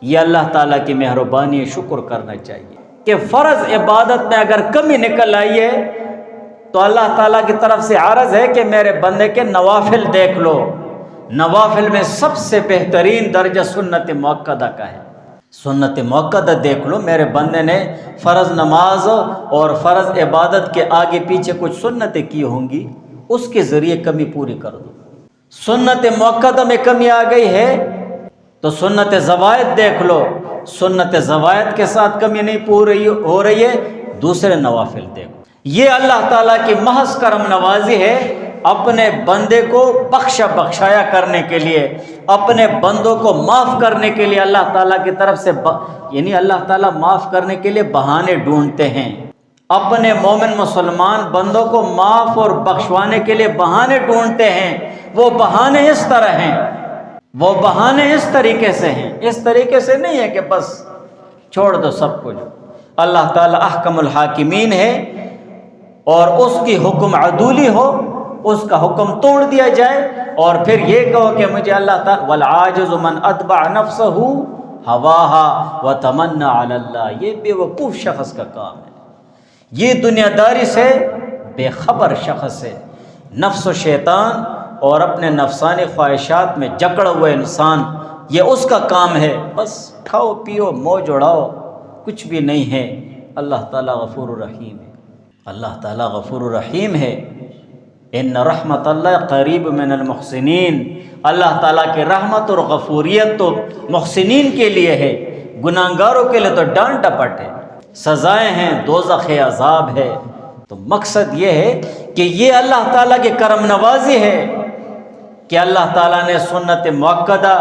یہ اللہ تعالیٰ کی مہربانی، شکر کرنا چاہیے کہ فرض عبادت میں اگر کمی نکل آئی ہے تو اللہ تعالیٰ کی طرف سے عرض ہے کہ میرے بندے کے نوافل دیکھ لو۔ نوافل میں سب سے بہترین درجہ سنت مؤکدہ کا ہے۔ سنت مؤکدہ دیکھ لو، میرے بندے نے فرض نماز اور فرض عبادت کے آگے پیچھے کچھ سنتیں کی ہوں گی، اس کے ذریعے کمی پوری کر دو۔ سنت مؤکدہ میں کمی آ گئی ہے تو سنت زوائد دیکھ لو، سنت زوائد کے ساتھ کمی نہیں پوری ہو رہی ہے، دوسرے نوافل دیکھو۔ یہ اللہ تعالیٰ کی محض کرم نوازی ہے اپنے بندے کو بخشایا کرنے کے لیے، اپنے بندوں کو معاف کرنے کے لیے۔ اللہ تعالیٰ کی طرف سے یعنی اللہ تعالیٰ معاف کرنے کے لیے بہانے ڈھونڈتے ہیں، اپنے مومن مسلمان بندوں کو معاف اور بخشوانے کے لیے بہانے ڈھونڈتے ہیں۔ وہ بہانے اس طرح ہیں، وہ بہانے اس طریقے سے ہیں، اس طریقے سے نہیں ہے کہ بس چھوڑ دو سب کچھ۔ اللہ تعالیٰ احکم الحاکمین ہے، اور اس کی حکم عدولی ہو، اس کا حکم توڑ دیا جائے، اور پھر یہ کہو کہ مجھے اللہ تعالیٰ والعاجز من اتبع نفسہ ہواہا وتمنى علی اللہ، یہ بے وقوف شخص کا کام ہے، یہ دنیا داری سے بے خبر شخص ہے۔ نفس و شیطان اور اپنے نفسانی خواہشات میں جکڑا ہوا انسان، یہ اس کا کام ہے، بس کھاؤ پیو موج اڑاؤ، کچھ بھی نہیں ہے۔ اللہ تعالیٰ غفور الرحیم ہے، اللہ تعالیٰ غفور الرحیم ہے۔ ان رحمت اللہ قریب من المحسنین، اللہ تعالیٰ کی رحمت اور غفوریت تو محسنین کے لیے ہے، گناہگاروں کے لیے تو ڈانٹ ڈپٹ ہے، سزائیں ہیں، دوزخ عذاب ہے۔ تو مقصد یہ ہے کہ یہ اللہ تعالیٰ کی کرم نوازی ہے کہ اللہ تعالیٰ نے سنت مؤکدہ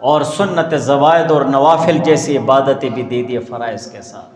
اور سنت زوائد اور نوافل جیسی عبادتیں بھی دے دی فرائض کے ساتھ۔